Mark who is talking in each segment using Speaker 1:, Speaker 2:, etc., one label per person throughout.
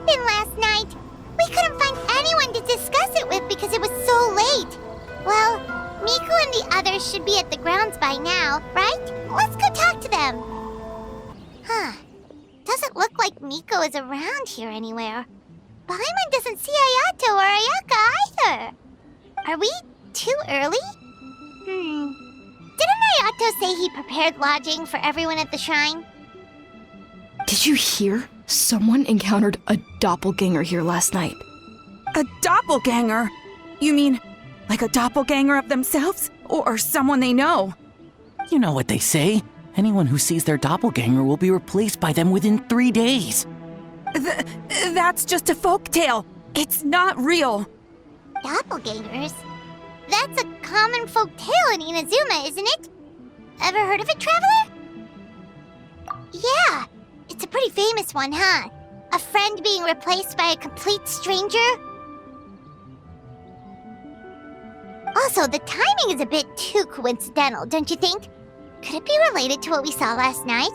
Speaker 1: happened last night? We couldn't find anyone to discuss it with because it was so late. Well, Miko and the others should be at the grounds by now, right? Let's go talk to them. Huh. Doesn't look like Miko is around here anywhere. Paimon doesn't see Ayato or Ayaka either. Are we too early? Didn't Ayato say he prepared lodging for everyone at the shrine?
Speaker 2: Did you hear? Someone encountered a doppelganger here last night.
Speaker 3: A doppelganger? You mean like a doppelganger of themselves? Or someone they know?
Speaker 4: You know what they say. Anyone who sees their doppelganger will be replaced by them within 3 days.
Speaker 3: That's just a folktale. It's not real.
Speaker 1: Doppelgangers? That's a common folk tale in Inazuma, isn't it? Ever heard of it, Traveler? Yeah, it's a pretty famous one, huh? A friend being replaced by a complete stranger? Also, the timing is a bit too coincidental, don't you think? Could it be related to what we saw last night?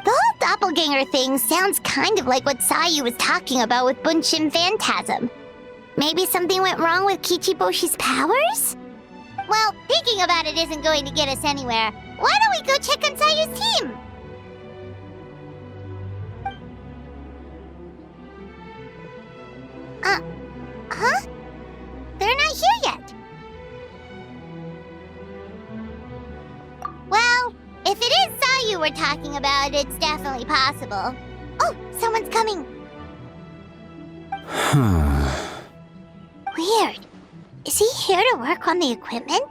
Speaker 1: The whole doppelganger thing sounds kind of like what Sayu was talking about with Bunshin Phantasm. Maybe something went wrong with Kichiboshi's powers? Well, thinking about it isn't going to get us anywhere. Why don't we go check on Sayu's team? Huh? They're not here yet. Well, if it is Sayu we're talking about, it's definitely possible. Oh, someone's coming. Weird. Is he here to work on the equipment?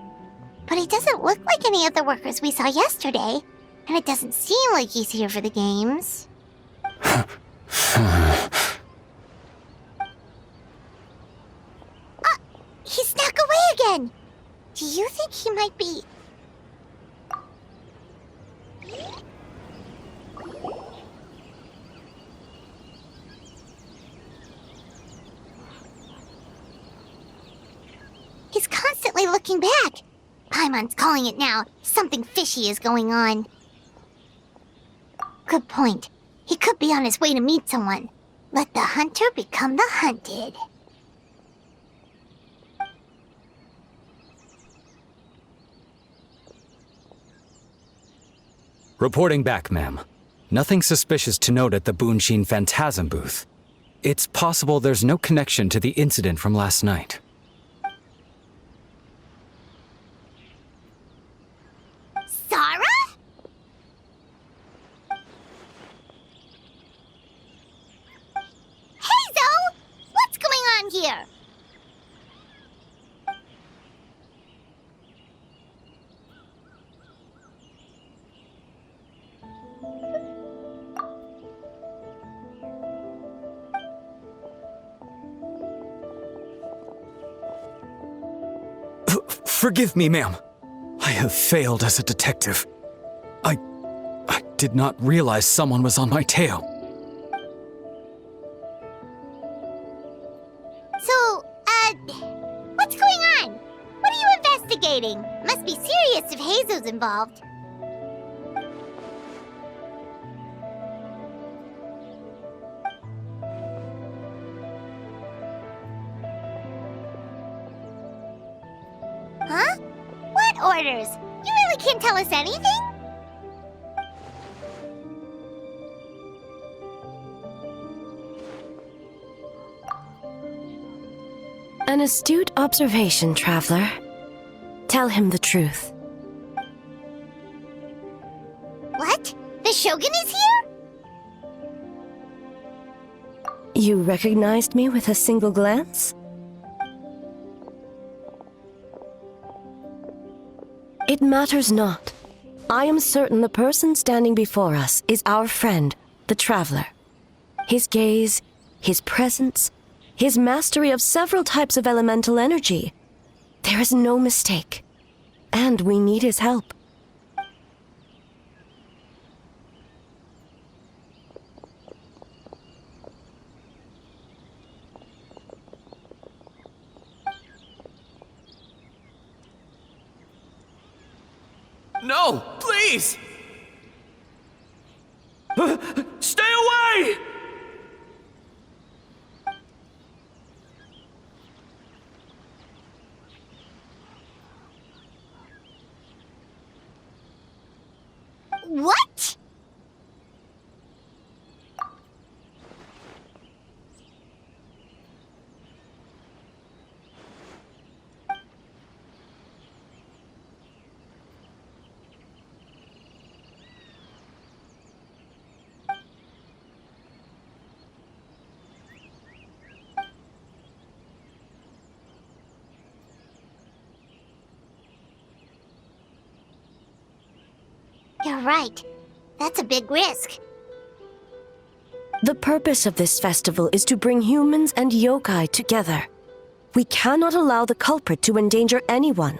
Speaker 1: But he doesn't look like any of the workers we saw yesterday. And it doesn't seem like he's here for the games. He snuck away again! Do you think he might be... He's constantly looking back. Paimon's calling it now. Something fishy is going on. Good point. He could be on his way to meet someone. Let the hunter become the hunted.
Speaker 5: Reporting back, ma'am. Nothing suspicious to note at the Bunshin Phantasm booth. It's possible there's no connection to the incident from last night.
Speaker 1: Zara? Hey, Zo! What's going on here?
Speaker 5: Forgive me, ma'am. I have failed as a detective. I did not realize someone was on my tail.
Speaker 1: So, what's going on? What are you investigating? Must be serious if Heizo's involved. Huh? What orders? You really can't tell us anything?
Speaker 6: An astute observation, Traveler. Tell him the truth.
Speaker 1: What? The Shogun is here?
Speaker 6: You recognized me with a single glance? It matters not. I am certain the person standing before us is our friend, the Traveler. His gaze, his presence, his mastery of several types of elemental energy. There is no mistake. And we need his help.
Speaker 5: No, please! Stay away!
Speaker 1: You're right. That's a big risk.
Speaker 6: The purpose of this festival is to bring humans and yokai together. We cannot allow the culprit to endanger anyone.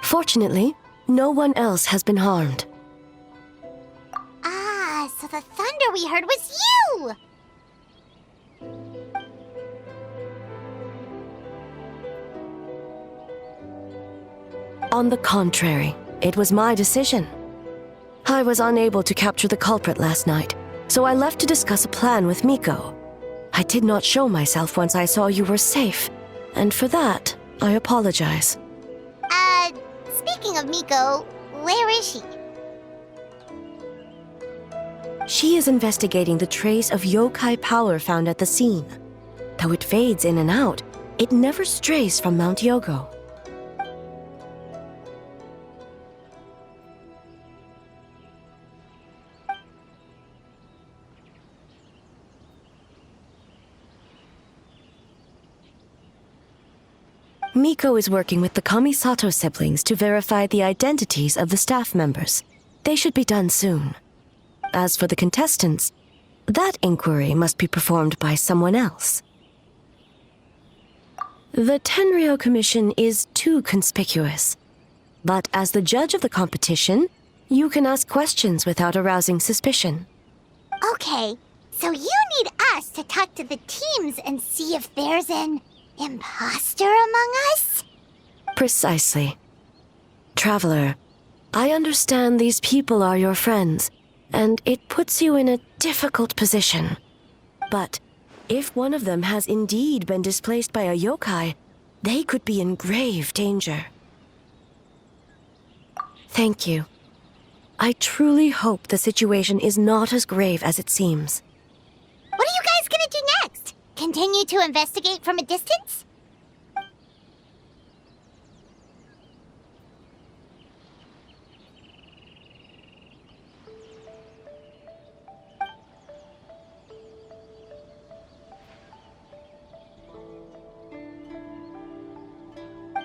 Speaker 6: Fortunately, no one else has been harmed.
Speaker 1: Ah, so the thunder we heard was you!
Speaker 6: On the contrary, it was my decision. I was unable to capture the culprit last night, so I left to discuss a plan with Miko. I did not show myself once I saw you were safe, and for that, I apologize.
Speaker 1: Speaking of Miko, where is she?
Speaker 6: She is investigating the trace of yokai power found at the scene. Though it fades in and out, it never strays from Mount Yogo. Miko is working with the Kamisato siblings to verify the identities of the staff members. They should be done soon. As for the contestants, that inquiry must be performed by someone else. The Tenryo Commission is too conspicuous. But as the judge of the competition, you can ask questions without arousing suspicion.
Speaker 1: Okay, so you need us to talk to the teams and see if there's an imposter among us?
Speaker 6: Precisely. Traveler, I understand these people are your friends, and it puts you in a difficult position. But if one of them has indeed been displaced by a yokai, they could be in grave danger. Thank you. I truly hope the situation is not as grave as it seems.
Speaker 1: What are you guys gonna do next? Continue to investigate from a distance?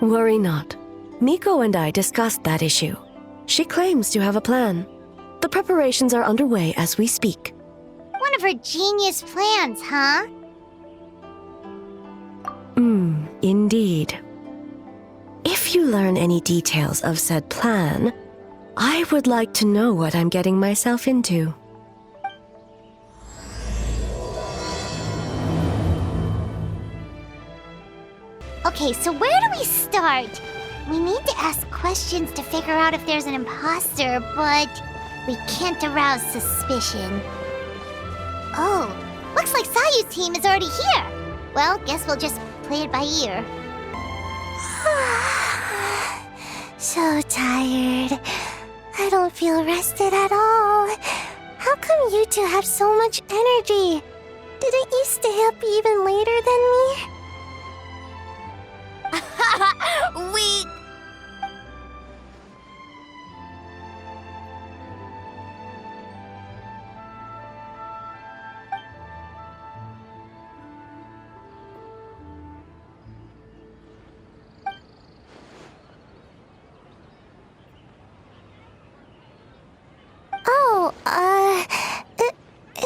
Speaker 6: Worry not. Miko and I discussed that issue. She claims to have a plan. The preparations are underway as we speak.
Speaker 1: One of her genius plans, huh?
Speaker 6: Indeed. If you learn any details of said plan, I would like to know what I'm getting myself into.
Speaker 1: Okay, so where do we start? We need to ask questions to figure out if there's an imposter, but we can't arouse suspicion. Oh, looks like Sayu's team is already here. Well, guess we'll just play it by ear. So tired. I don't feel rested at all. How come you two have so much energy? Didn't you stay up even later than me? We...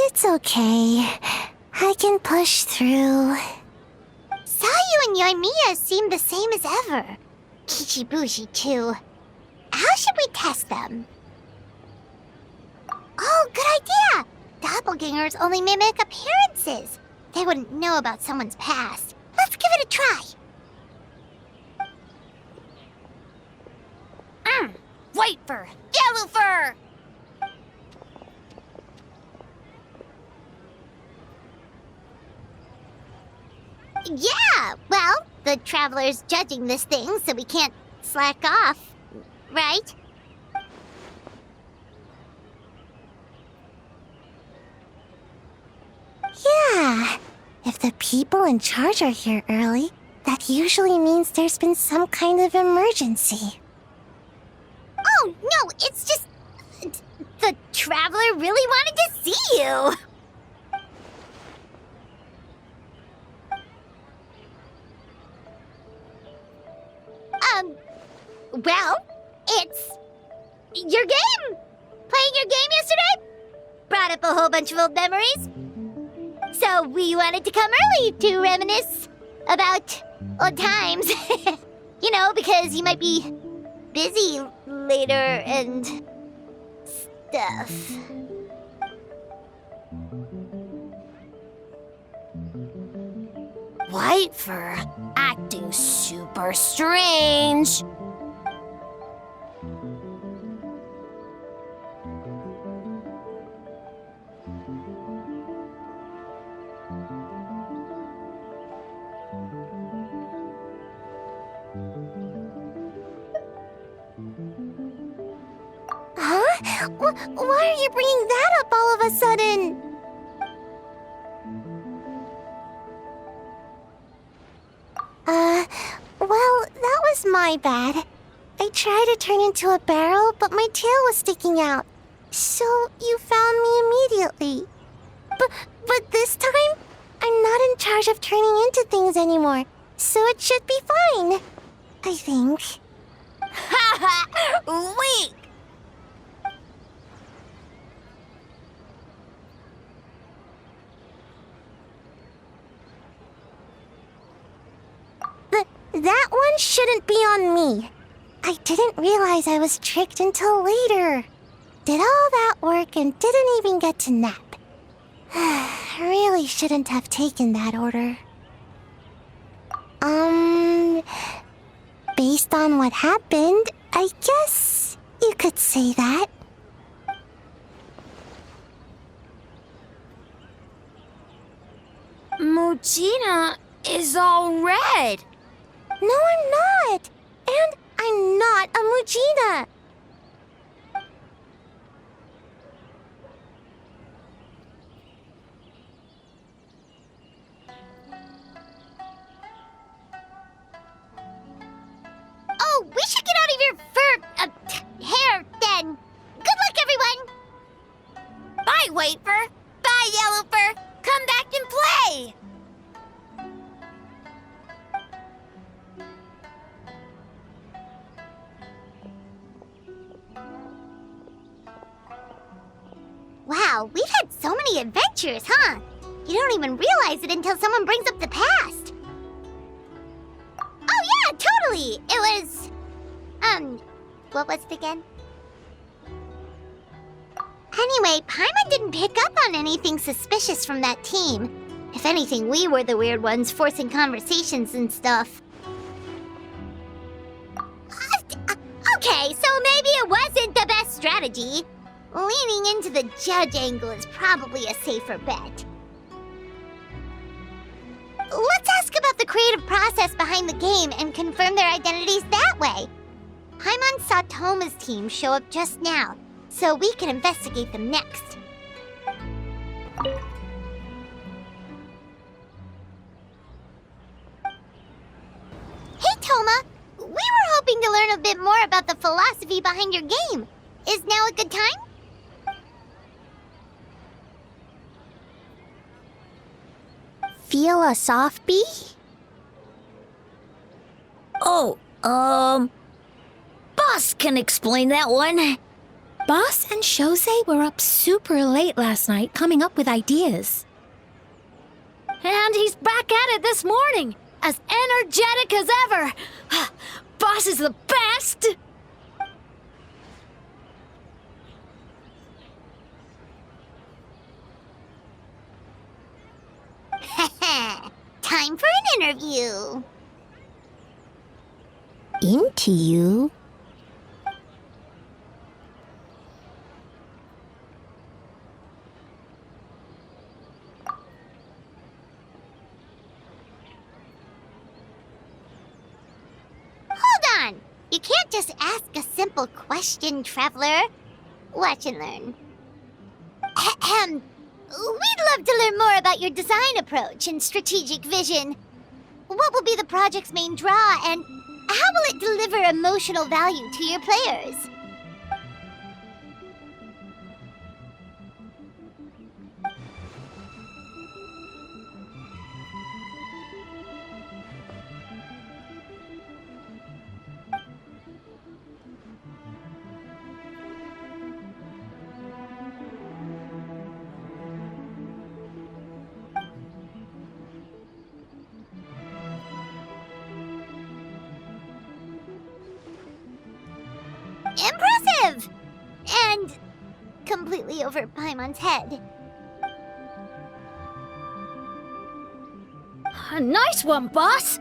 Speaker 1: It's okay. I can push through. Sayu and Yoimiya seem the same as ever. Kichibushi, too. How should we test them? Oh, good idea! Doppelgangers only mimic appearances. They wouldn't know about someone's past. Let's give it a try. White fur! Yellow fur! Yeah, well, the Traveler's judging this thing, so we can't slack off, right? Yeah, if the people in charge are here early, That usually means there's been some kind of emergency. Oh, no, it's just... The Traveler really wanted to see you! Well, it's... your game! Playing your game yesterday? Brought up a whole bunch of old memories. So we wanted to come early to reminisce about old times. You know, because you might be busy later and stuff. White fur acting super strange. Huh? Why are you bringing that up all of a sudden? Well, that was my bad. I tried to turn into a barrel, but my tail was sticking out. So you found me immediately. But this time, I'm not in charge of turning into things anymore, so it should be fine. I think. Haha! Weak! That one shouldn't be on me. I didn't realize I was tricked until later. Did all that work and didn't even get to nap. Really shouldn't have taken that order. Based on what happened, I guess you could say that. Mujina is all red. No, I'm not! And I'm not a Mujina! Oh, we should get out of your hair, then! Good luck, everyone! Bye, White Fur! Bye, Yellow Fur! Come back and play! Wow, we've had so many adventures, huh? You don't even realize it until someone brings up the past. Oh yeah, totally! It was... what was it again? Anyway, Paimon didn't pick up on anything suspicious from that team. If anything, we were the weird ones forcing conversations and stuff. Okay, so maybe it wasn't the best strategy. Leaning into the judge angle is probably a safer bet. Let's ask about the creative process behind the game and confirm their identities that way. Paimon saw Toma's team show up just now, so we can investigate them next. Hey, Toma! We were hoping to learn a bit more about the philosophy behind your game. Is now a good time? Philosophy?
Speaker 7: Oh, Boss can explain that one.
Speaker 8: Boss and Shosei were up super late last night coming up with ideas.
Speaker 7: And he's back at it this morning, as energetic as ever. Boss is the best!
Speaker 1: Time for an interview.
Speaker 8: Into you?
Speaker 1: Hold on! You can't just ask a simple question, Traveler. Watch and learn. We'd love to learn more about your design approach and strategic vision. what will be the project's main draw, and how will it deliver emotional value to your players? Impressive! And completely over Paimon's head.
Speaker 7: A nice one, boss!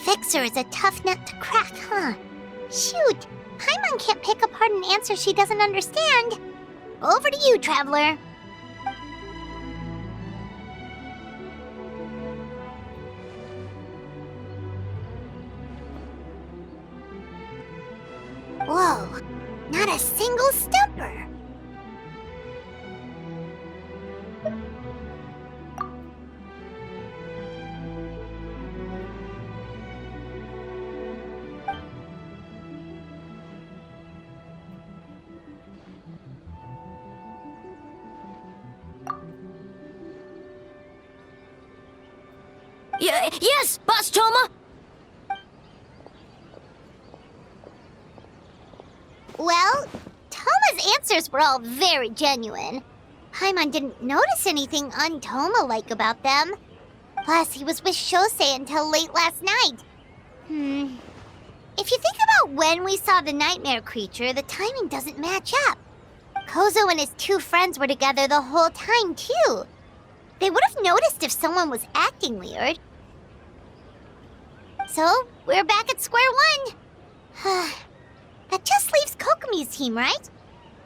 Speaker 1: Fixer is a tough nut to crack, huh? Shoot! Paimon can't pick apart an answer she doesn't understand. Over to you, Traveler. Whoa, not a single stumper.
Speaker 7: Yes, Boss Toma!
Speaker 1: Well, Toma's answers were all very genuine. Paimon didn't notice anything un-Toma-like about them. Plus, he was with Shosei until late last night. If you think about when we saw the nightmare creature, the timing doesn't match up. Kozo and his two friends were together the whole time, too. They would have noticed if someone was acting weird. So, we're back at square one. That just leaves Kokomi's team, right?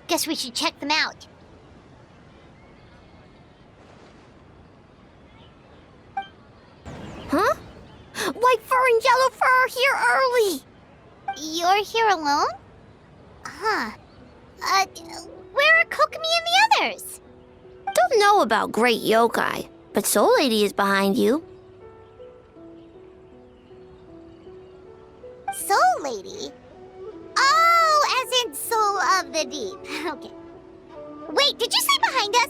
Speaker 1: Guess we should check them out.
Speaker 7: Huh? White fur and yellow fur are here early!
Speaker 1: You're here alone? Huh. Where are Kokomi and the others?
Speaker 9: Don't know about Great Yokai, but Soul Lady is behind you.
Speaker 1: Soul Lady? Oh, as in Soul of the Deep. Okay. Wait, did you say behind us?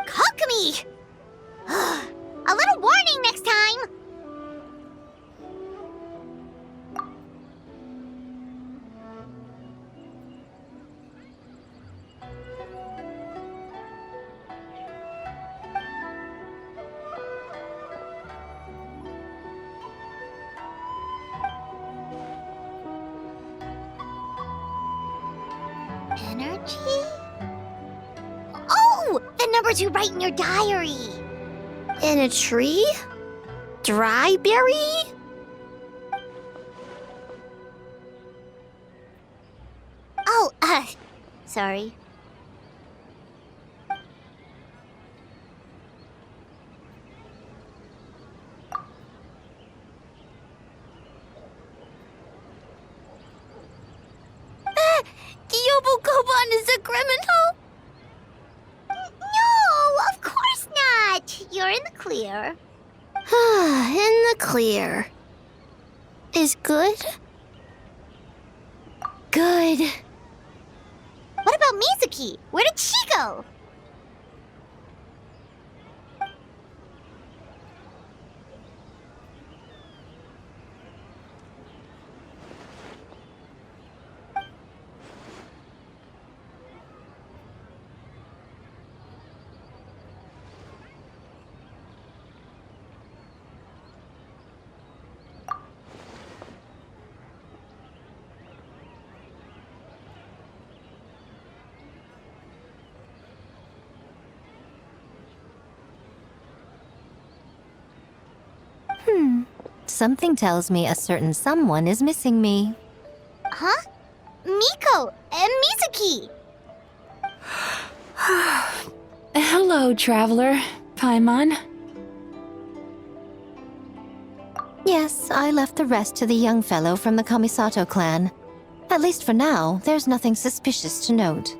Speaker 1: Kokomi! A little warning next time! Energy? Oh! The numbers you write in your diary!
Speaker 9: In a tree? Dry berry?
Speaker 1: Oh, sorry.
Speaker 9: Kyobo Koban is a criminal?
Speaker 1: No, of course not! You're in the clear.
Speaker 9: In the clear. Is good? Good.
Speaker 1: What about Mizuki? Where did she go?
Speaker 10: Something tells me a certain someone is missing me.
Speaker 1: Huh? Miko and Mizuki!
Speaker 11: Hello, Traveler. Paimon.
Speaker 10: Yes, I left the rest to the young fellow from the Kamisato clan. At least for now, there's nothing suspicious to note.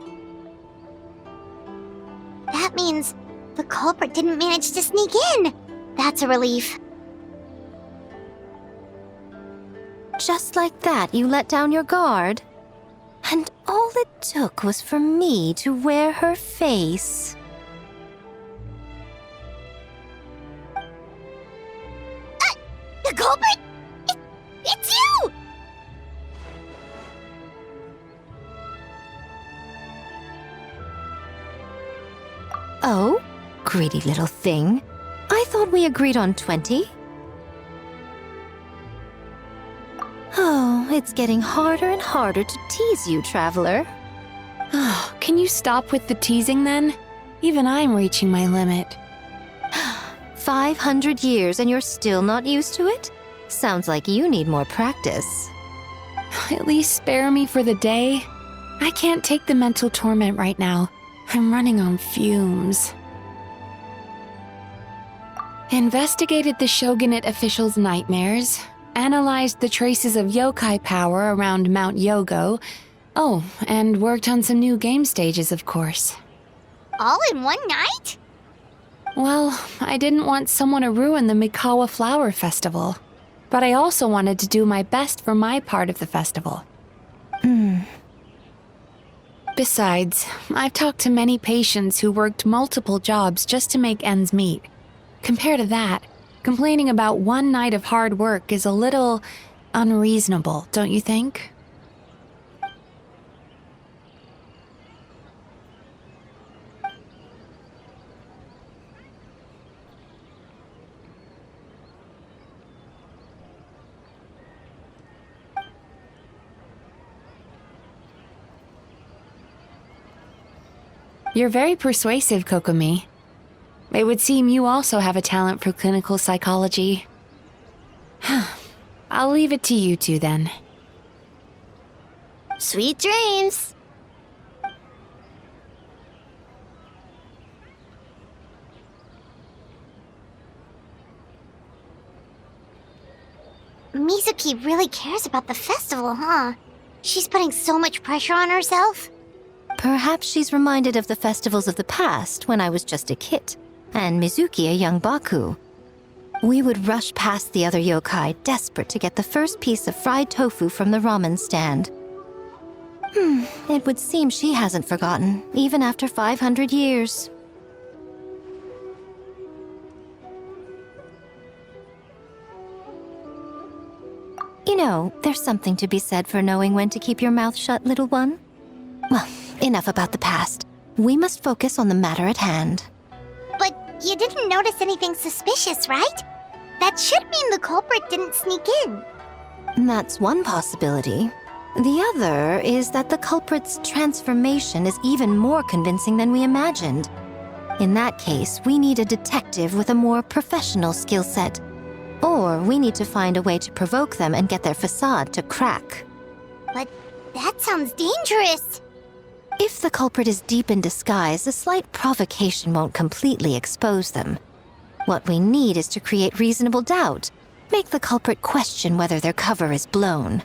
Speaker 1: That means the culprit didn't manage to sneak in. That's a relief.
Speaker 10: Just like that, you let down your guard? And all it took was for me to wear her face.
Speaker 1: The culprit? It's you!
Speaker 10: Oh, greedy little thing. I thought we agreed on 20. Oh, it's getting harder and harder to tease you, traveler.
Speaker 11: Oh, can you stop with the teasing then? Even I'm reaching my limit.
Speaker 10: 500 years and you're still not used to it? Sounds like you need more practice.
Speaker 11: At least spare me for the day. I can't take the mental torment right now. I'm running on fumes. Investigated the shogunate officials' nightmares, analyzed the traces of yokai power around Mount Yogo. Oh, and worked on some new game stages, of course.
Speaker 1: All in one night?
Speaker 11: Well, I didn't want someone to ruin the Mikawa Flower Festival. But I also wanted to do my best for my part of the festival. Besides, I've talked to many patients who worked multiple jobs just to make ends meet. Compared to that, complaining about one night of hard work is a little unreasonable, don't you think? You're very persuasive, Kokomi. It would seem you also have a talent for clinical psychology. I'll leave it to you two then.
Speaker 9: Sweet dreams!
Speaker 1: Mizuki really cares about the festival, huh? She's putting so much pressure on herself.
Speaker 10: Perhaps she's reminded of the festivals of the past when I was just a kid, and Mizuki a young Baku. We would rush past the other yokai, desperate to get the first piece of fried tofu from the ramen stand. It would seem she hasn't forgotten, even after 500 years. You know, there's something to be said for knowing when to keep your mouth shut, little one. Well, enough about the past. We must focus on the matter at hand.
Speaker 1: But you didn't notice anything suspicious, right? That should mean the culprit didn't sneak in.
Speaker 10: That's one possibility. The other is that the culprit's transformation is even more convincing than we imagined. In that case, we need a detective with a more professional skill set. Or we need to find a way to provoke them and get their facade to crack.
Speaker 1: But that sounds dangerous.
Speaker 10: If the culprit is deep in disguise, a slight provocation won't completely expose them. What we need is to create reasonable doubt, make the culprit question whether their cover is blown.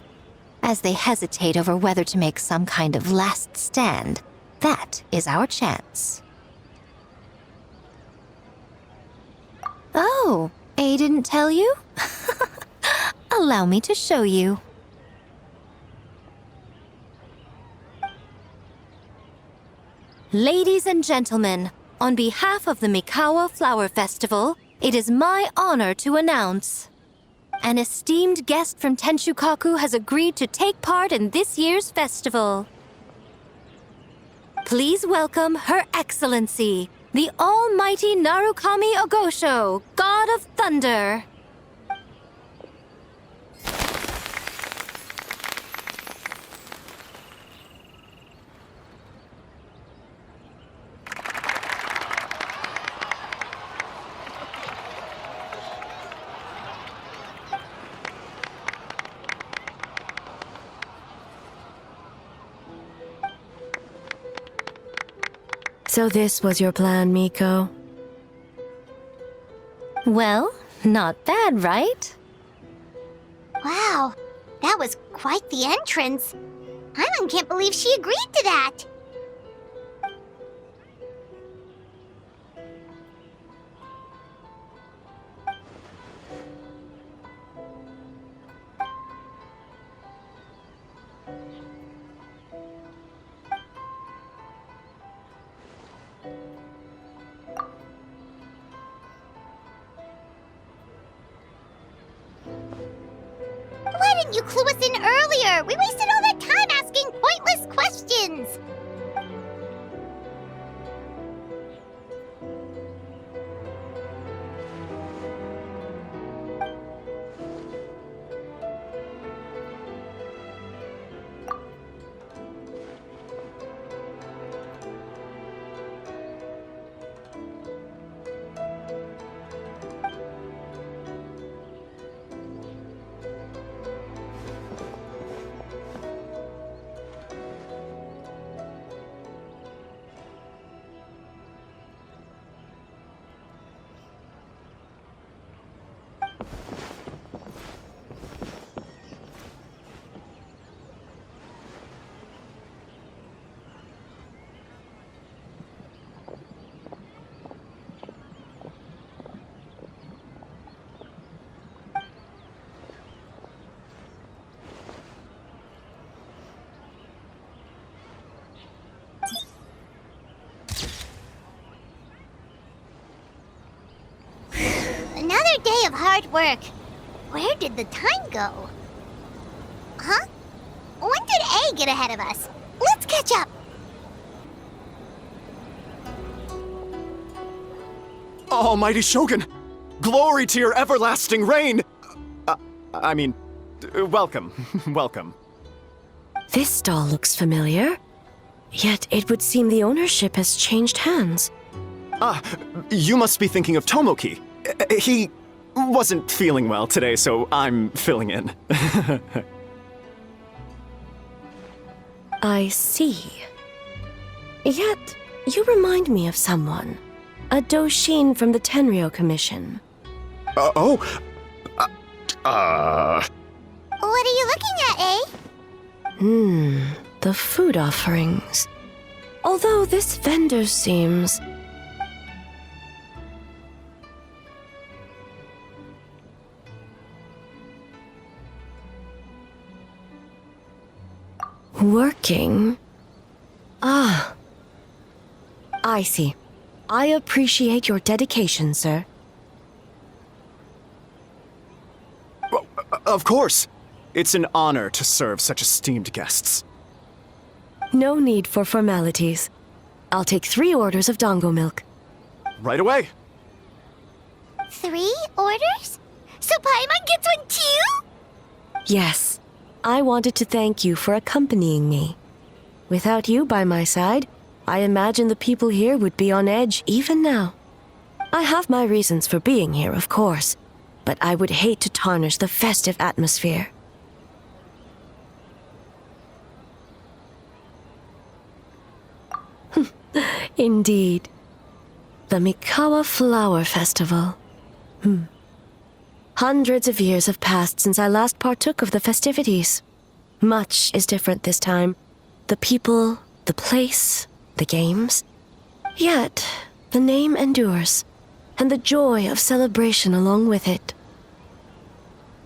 Speaker 10: As they hesitate over whether to make some kind of last stand, that is our chance. Oh, A didn't tell you? Allow me to show you. Ladies and gentlemen, on behalf of the Mikawa Flower Festival, it is my honor to announce an esteemed guest from Tenshukaku has agreed to take part in this year's festival. Please welcome Her Excellency, the Almighty Narukami Ogosho, God of Thunder.
Speaker 6: So this was your plan, Miko?
Speaker 10: Well, not bad, right?
Speaker 1: That was quite the entrance. Paimon can't believe she agreed to that. Why didn't you clue us in earlier? We wasted all that time asking pointless questions. Another day of hard work. Where did the time go? Huh? When did A get ahead of us? Let's catch up.
Speaker 12: Almighty Shogun! Glory to your everlasting reign! Welcome. Welcome.
Speaker 6: This stall looks familiar. Yet it would seem the ownership has changed hands.
Speaker 12: You must be thinking of Tomoki. He wasn't feeling well today, so I'm filling in.
Speaker 6: I see. Yet, you remind me of someone. A Doshin from the Tenryo Commission.
Speaker 12: Oh?
Speaker 1: What are you looking at, eh?
Speaker 6: The food offerings. Although this vendor seems... working? Ah. I see. I appreciate your dedication, sir.
Speaker 12: Well, of course. It's an honor to serve such esteemed guests.
Speaker 6: No need for formalities. I'll take 3 orders of dongo milk.
Speaker 12: Right away.
Speaker 1: 3 orders? So Paimon gets one too?
Speaker 6: Yes. I wanted to thank you for accompanying me. Without you by my side, I imagine the people here would be on edge even now. I have my reasons for being here, of course, but I would hate to tarnish the festive atmosphere. Indeed. The Mikawa Flower Festival. Hundreds of years have passed since I last partook of the festivities. Much is different this time. The people, the place, the games. Yet, the name endures, and the joy of celebration along with it.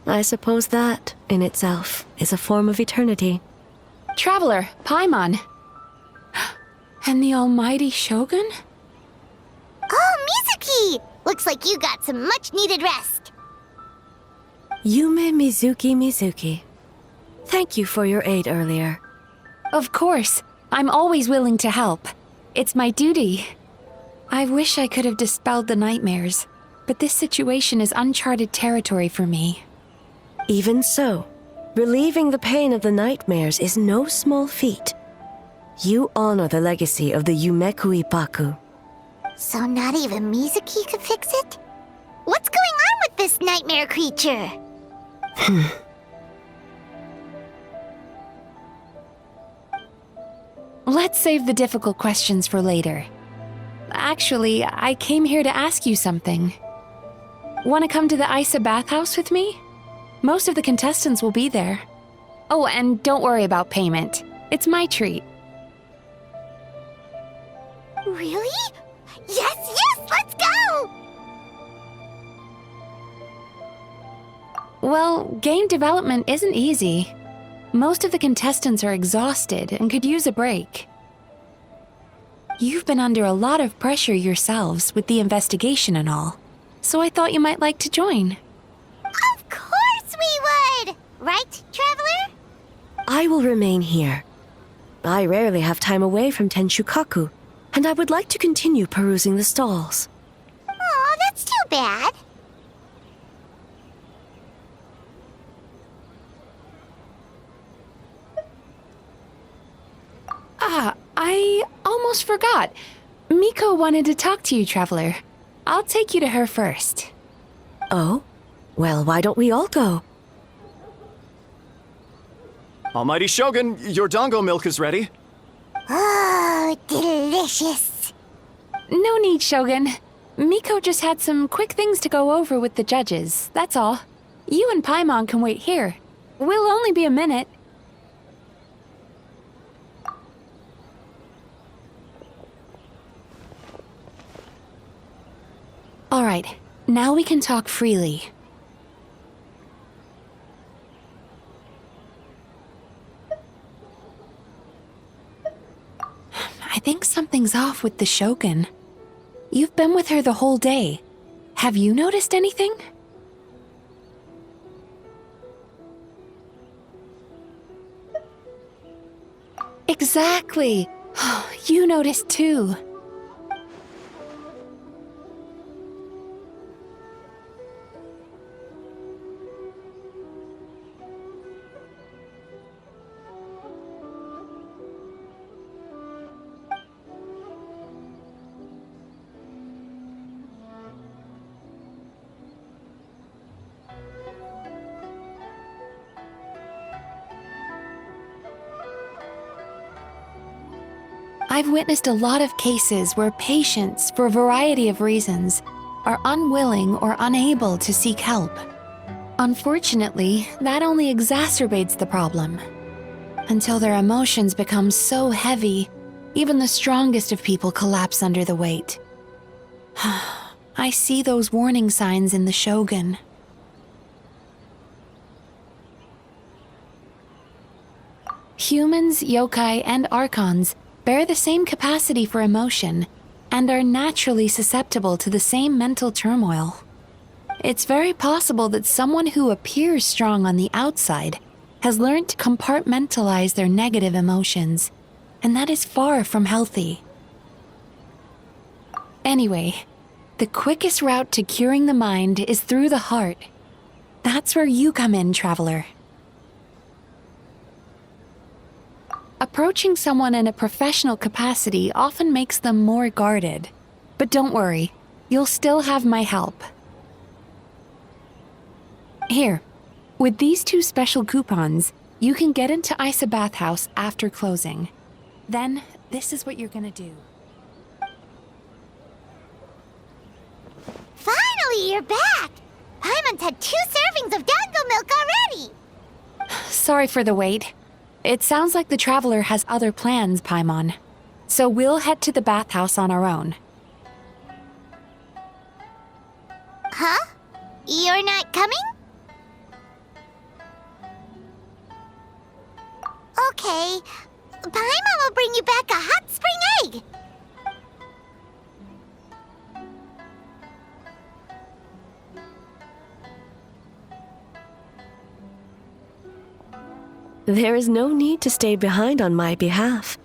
Speaker 6: I suppose that, in itself, is a form of eternity.
Speaker 11: Traveler, Paimon. And the almighty Shogun?
Speaker 1: Oh, Mizuki! Looks like you got some much-needed rest.
Speaker 6: Yume Mizuki. Thank you for your aid earlier.
Speaker 11: Of course. I'm always willing to help. It's my duty. I wish I could have dispelled the nightmares, but this situation is uncharted territory for me.
Speaker 6: Even so, relieving the pain of the nightmares is no small feat. You honor the legacy of the Yumekui Baku.
Speaker 1: So not even Mizuki could fix it? What's going on with this nightmare creature?
Speaker 11: Let's save the difficult questions for later. Actually, I came here to ask you something. Want to come to the Isa bathhouse with me? Most of the contestants will be there. Oh, and don't worry about payment. It's my treat.
Speaker 1: Really? Yes, let's go!
Speaker 11: Well, game development isn't easy. Most of the contestants are exhausted and could use a break. You've been under a lot of pressure yourselves with the investigation and all, so I thought you might like to join.
Speaker 1: Of course we would! Right, Traveler?
Speaker 6: I will remain here. I rarely have time away from Tenshukaku, and I would like to continue perusing the stalls.
Speaker 1: Aw, that's too bad.
Speaker 11: I almost forgot. Miko wanted to talk to you, Traveler. I'll take you to her first.
Speaker 6: Oh? Well, why don't we all go?
Speaker 12: Almighty Shogun, your dango milk is ready.
Speaker 1: Oh, delicious.
Speaker 11: No need, Shogun. Miko just had some quick things to go over with the judges, that's all. You and Paimon can wait here. We'll only be a minute. All right, now we can talk freely. I think something's off with the Shogun. You've been with her the whole day. Have you noticed anything? Exactly. You noticed too. I've witnessed a lot of cases where patients, for a variety of reasons, are unwilling or unable to seek help. Unfortunately, that only exacerbates the problem. Until their emotions become so heavy, even the strongest of people collapse under the weight. I see those warning signs in the Shogun. Humans, yokai, and archons bear the same capacity for emotion and are naturally susceptible to the same mental turmoil. It's very possible that someone who appears strong on the outside has learned to compartmentalize their negative emotions, and that is far from healthy. Anyway, the quickest route to curing the mind is through the heart. That's where you come in, Traveler. Approaching someone in a professional capacity often makes them more guarded. But don't worry, you'll still have my help. Here, with these 2 special coupons, you can get into Isa Bathhouse after closing. Then, this is what you're gonna do.
Speaker 1: Finally, you're back! Paimon's had 2 servings of dango milk already!
Speaker 11: Sorry for the wait. It sounds like the Traveler has other plans, Paimon. So we'll head to the bathhouse on our own.
Speaker 1: Huh? You're not coming? Okay. Paimon will bring you back a hot spring egg!
Speaker 6: There is no need to stay behind on my behalf.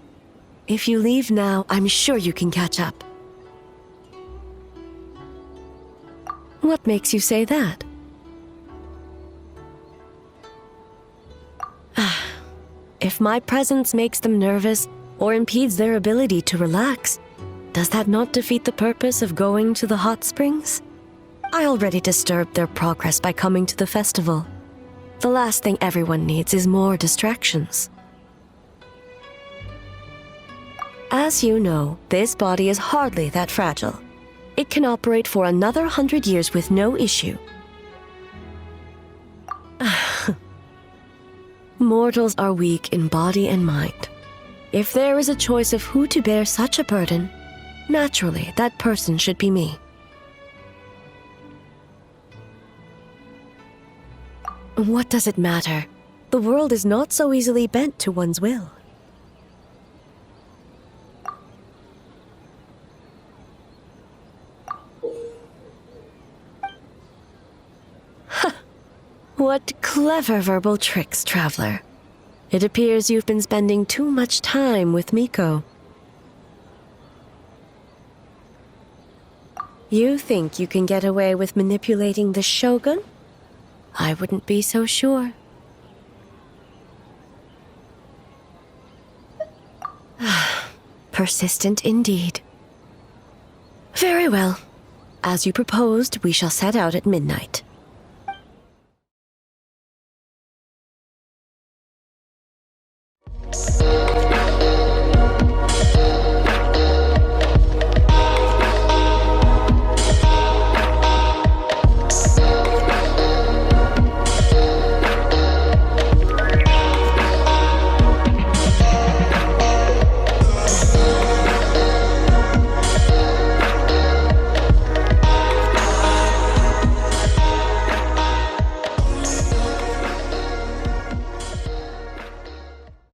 Speaker 6: If you leave now, I'm sure you can catch up. What makes you say that? If my presence makes them nervous or impedes their ability to relax, does that not defeat the purpose of going to the hot springs? I already disturbed their progress by coming to the festival. The last thing everyone needs is more distractions. As you know, this body is hardly that fragile. It can operate for another 100 years with no issue. Mortals are weak in body and mind. If there is a choice of who to bear such a burden, naturally that person should be me. What does it matter? The world is not so easily bent to one's will. What clever verbal tricks, traveler. It appears you've been spending too much time with Miko. You think you can get away with manipulating the Shogun? I wouldn't be so sure. Persistent indeed. Very well. As you proposed, we shall set out at midnight.